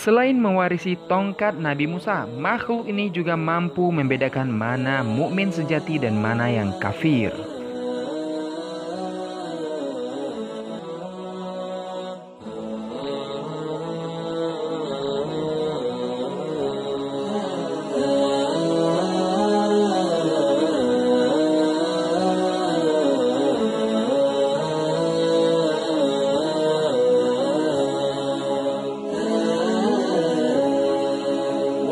Selain mewarisi tongkat Nabi Musa, makhluk ini juga mampu membedakan mana mukmin sejati dan mana yang kafir.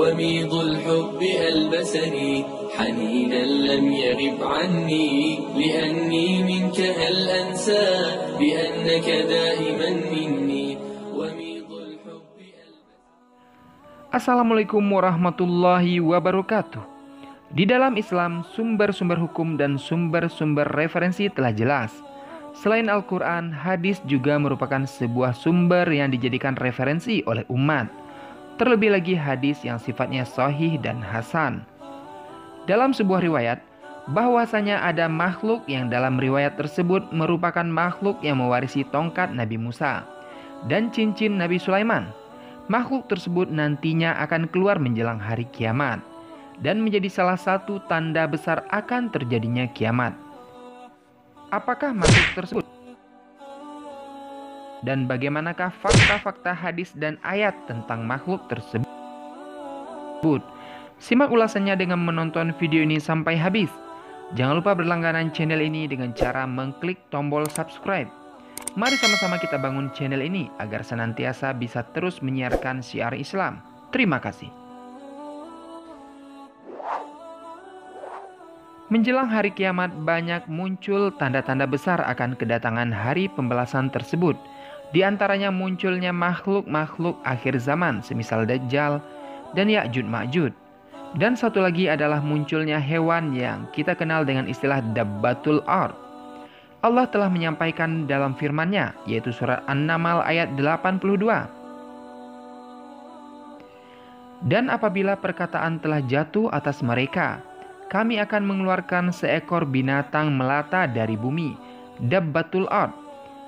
وميض الحب ألبسني حنينا لم يغب عني لأني منك هل أنسى بأنك دائما مني وميض الحب Assalamualaikum warahmatullahi wabarakatuh. Di dalam Islam, sumber-sumber hukum dan sumber-sumber referensi telah jelas. Selain Al-Quran, hadis juga merupakan sebuah sumber yang dijadikan referensi oleh umat. Terlebih lagi hadis yang sifatnya sahih dan hasan. Dalam sebuah riwayat, bahwasanya ada makhluk yang dalam riwayat tersebut merupakan makhluk yang mewarisi tongkat Nabi Musa dan cincin Nabi Sulaiman. Makhluk tersebut nantinya akan keluar menjelang hari kiamat dan menjadi salah satu tanda besar akan terjadinya kiamat. Apakah makhluk tersebut? Dan bagaimanakah fakta-fakta hadis dan ayat tentang makhluk tersebut? Simak ulasannya dengan menonton video ini sampai habis. Jangan lupa berlangganan channel ini dengan cara mengklik tombol subscribe. Mari sama-sama kita bangun channel ini agar senantiasa bisa terus menyiarkan syiar Islam. Terima kasih. Menjelang hari kiamat banyak muncul tanda-tanda besar akan kedatangan hari pembalasan tersebut. Di antaranya munculnya makhluk-makhluk akhir zaman semisal Dajjal dan Ya'jud Ma'jud. Dan satu lagi adalah munculnya hewan yang kita kenal dengan istilah Dabbatul Ard. Allah telah menyampaikan dalam firman-Nya, yaitu surat An-Naml ayat 82. Dan apabila perkataan telah jatuh atas mereka, kami akan mengeluarkan seekor binatang melata dari bumi, Dabbatul Ard,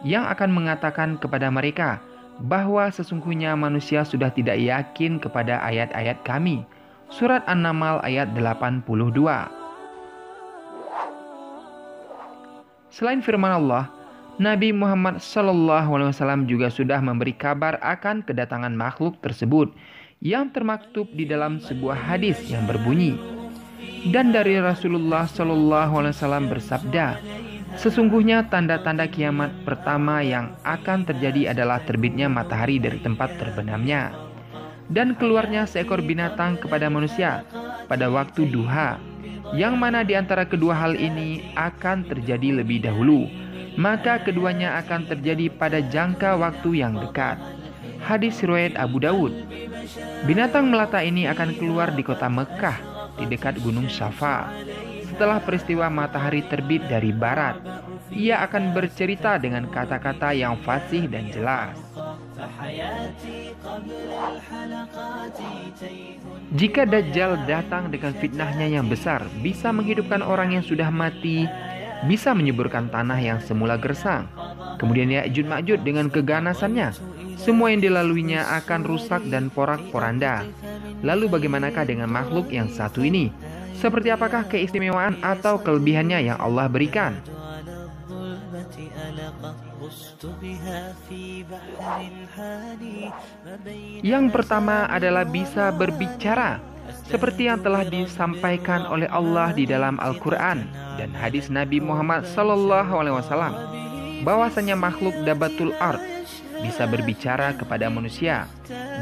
yang akan mengatakan kepada mereka bahwa sesungguhnya manusia sudah tidak yakin kepada ayat-ayat kami. Surat An-Naml ayat 82. Selain firman Allah, Nabi Muhammad SAW juga sudah memberi kabar akan kedatangan makhluk tersebut yang termaktub di dalam sebuah hadis yang berbunyi, dan dari Rasulullah SAW bersabda, sesungguhnya tanda-tanda kiamat pertama yang akan terjadi adalah terbitnya matahari dari tempat terbenamnya dan keluarnya seekor binatang kepada manusia pada waktu duha, yang mana di antara kedua hal ini akan terjadi lebih dahulu, maka keduanya akan terjadi pada jangka waktu yang dekat. Hadis riwayat Abu Dawud. Binatang melata ini akan keluar di kota Mekah di dekat Gunung Safa. Setelah peristiwa matahari terbit dari barat, ia akan bercerita dengan kata-kata yang fasih dan jelas. Jika Dajjal datang dengan fitnahnya yang besar, bisa menghidupkan orang yang sudah mati, bisa menyuburkan tanah yang semula gersang. Kemudian Ya'jud Ma'jud dengan keganasannya, semua yang dilaluinya akan rusak dan porak-poranda. Lalu bagaimanakah dengan makhluk yang satu ini? Seperti apakah keistimewaan atau kelebihannya yang Allah berikan? Yang pertama adalah bisa berbicara, seperti yang telah disampaikan oleh Allah di dalam Al-Quran dan hadis Nabi Muhammad SAW, bahwasanya makhluk Dabbatul Ard bisa berbicara kepada manusia,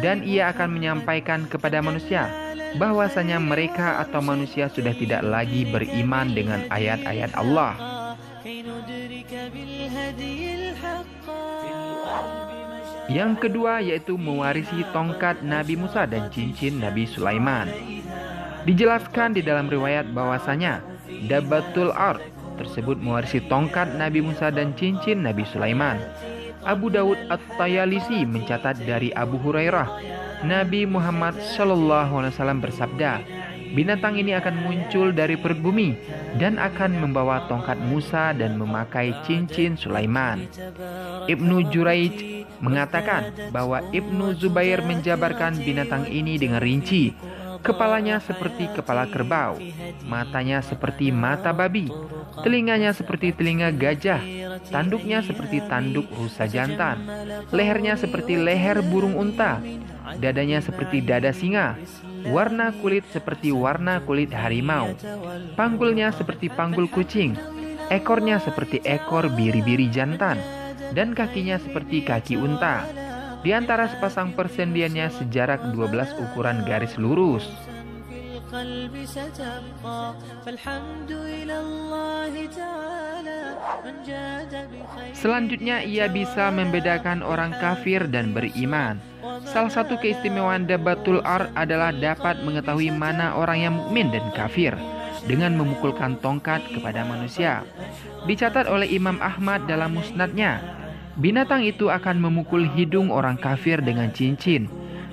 dan ia akan menyampaikan kepada manusia bahwasanya mereka atau manusia sudah tidak lagi beriman dengan ayat-ayat Allah. Yang kedua yaitu mewarisi tongkat Nabi Musa dan cincin Nabi Sulaiman. Dijelaskan di dalam riwayat bahwasanya Dabbatul Ard tersebut mewarisi tongkat Nabi Musa dan cincin Nabi Sulaiman. Abu Dawud At-Tayalisi mencatat dari Abu Hurairah, Nabi Muhammad SAW bersabda, Binatang ini akan muncul dari perut bumi dan akan membawa tongkat Musa dan memakai cincin Sulaiman. Ibnu Juraij mengatakan bahwa Ibnu Zubair menjabarkan binatang ini dengan rinci. Kepalanya seperti kepala kerbau, matanya seperti mata babi, telinganya seperti telinga gajah, tanduknya seperti tanduk rusa jantan, lehernya seperti leher burung unta, dadanya seperti dada singa, warna kulit seperti warna kulit harimau, panggulnya seperti panggul kucing, ekornya seperti ekor biri-biri jantan, dan kakinya seperti kaki unta. Di antara sepasang persendiannya sejarak 12 ukuran garis lurus. Selanjutnya ia bisa membedakan orang kafir dan beriman. Salah satu keistimewaan Dabbatul Ard adalah dapat mengetahui mana orang yang mukmin dan kafir dengan memukulkan tongkat kepada manusia. Dicatat oleh Imam Ahmad dalam musnadnya, binatang itu akan memukul hidung orang kafir dengan cincin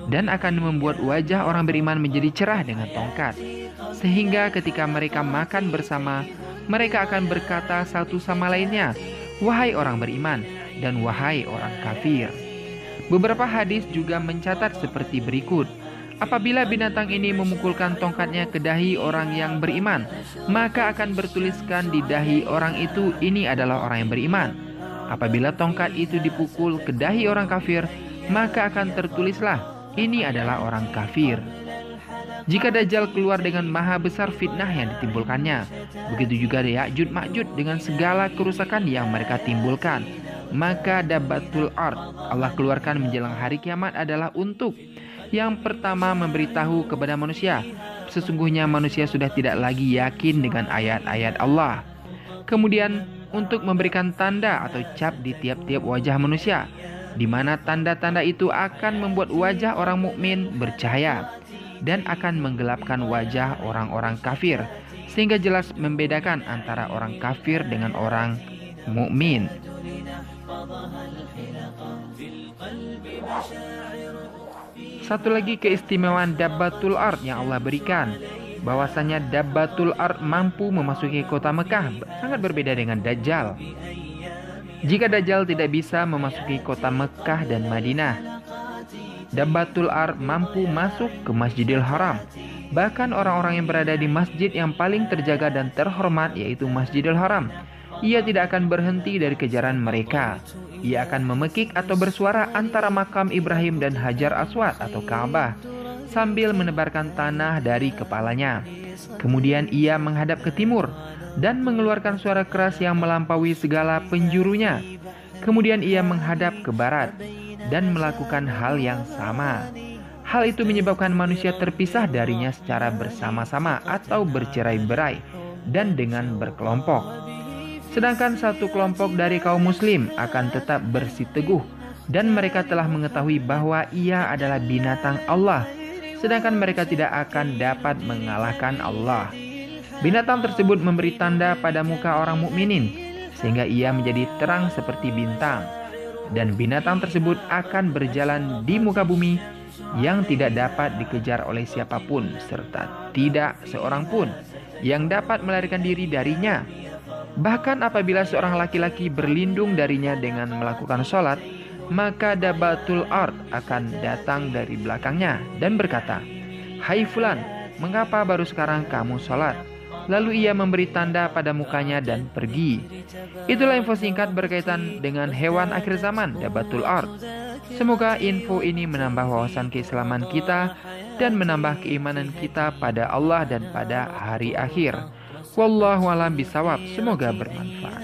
dan akan membuat wajah orang beriman menjadi cerah dengan tongkat. Sehingga ketika mereka makan bersama, mereka akan berkata satu sama lainnya, "Wahai orang beriman," dan "Wahai orang kafir." Beberapa hadis juga mencatat seperti berikut. Apabila binatang ini memukulkan tongkatnya ke dahi orang yang beriman, maka akan bertuliskan di dahi orang itu, "Ini adalah orang yang beriman." Apabila tongkat itu dipukul ke dahi orang kafir, maka akan tertulislah, "Ini adalah orang kafir." Jika Dajjal keluar dengan maha besar fitnah yang ditimbulkannya, begitu juga Ya'juj Ma'juj dengan segala kerusakan yang mereka timbulkan, maka Dabbatul Ard Allah keluarkan menjelang hari kiamat adalah untuk yang pertama memberitahu kepada manusia, sesungguhnya manusia sudah tidak lagi yakin dengan ayat-ayat Allah. Kemudian untuk memberikan tanda atau cap di tiap-tiap wajah manusia, di mana tanda-tanda itu akan membuat wajah orang mukmin bercahaya dan akan menggelapkan wajah orang-orang kafir, sehingga jelas membedakan antara orang kafir dengan orang mukmin. Satu lagi keistimewaan Dabbatul Ard yang Allah berikan, bahwasanya Dabbatul Ard mampu memasuki kota Mekah, sangat berbeda dengan Dajjal. Jika Dajjal tidak bisa memasuki kota Mekah dan Madinah, Dabbatul Ard mampu masuk ke Masjidil Haram. Bahkan orang-orang yang berada di masjid yang paling terjaga dan terhormat, yaitu Masjidil Haram, ia tidak akan berhenti dari kejaran mereka. Ia akan memekik atau bersuara antara makam Ibrahim dan Hajar Aswad atau Ka'bah, sambil menebarkan tanah dari kepalanya. Kemudian ia menghadap ke timur dan mengeluarkan suara keras yang melampaui segala penjurunya. Kemudian ia menghadap ke barat dan melakukan hal yang sama. Hal itu menyebabkan manusia terpisah darinya secara bersama-sama atau bercerai-berai dan dengan berkelompok. Sedangkan satu kelompok dari kaum muslim akan tetap bersiteguh dan mereka telah mengetahui bahwa ia adalah binatang Allah, sedangkan mereka tidak akan dapat mengalahkan Allah. Binatang tersebut memberi tanda pada muka orang mukminin sehingga ia menjadi terang seperti bintang, dan binatang tersebut akan berjalan di muka bumi yang tidak dapat dikejar oleh siapapun, serta tidak seorang pun yang dapat melarikan diri darinya. Bahkan apabila seorang laki-laki berlindung darinya dengan melakukan sholat, maka Dabbatul Ard akan datang dari belakangnya dan berkata, "Hai fulan, mengapa baru sekarang kamu sholat?" Lalu ia memberi tanda pada mukanya dan pergi. Itulah info singkat berkaitan dengan hewan akhir zaman, Dabbatul Ard. Semoga info ini menambah wawasan keislaman kita dan menambah keimanan kita pada Allah dan pada hari akhir. Wallahu a'lam bishawab. Semoga bermanfaat.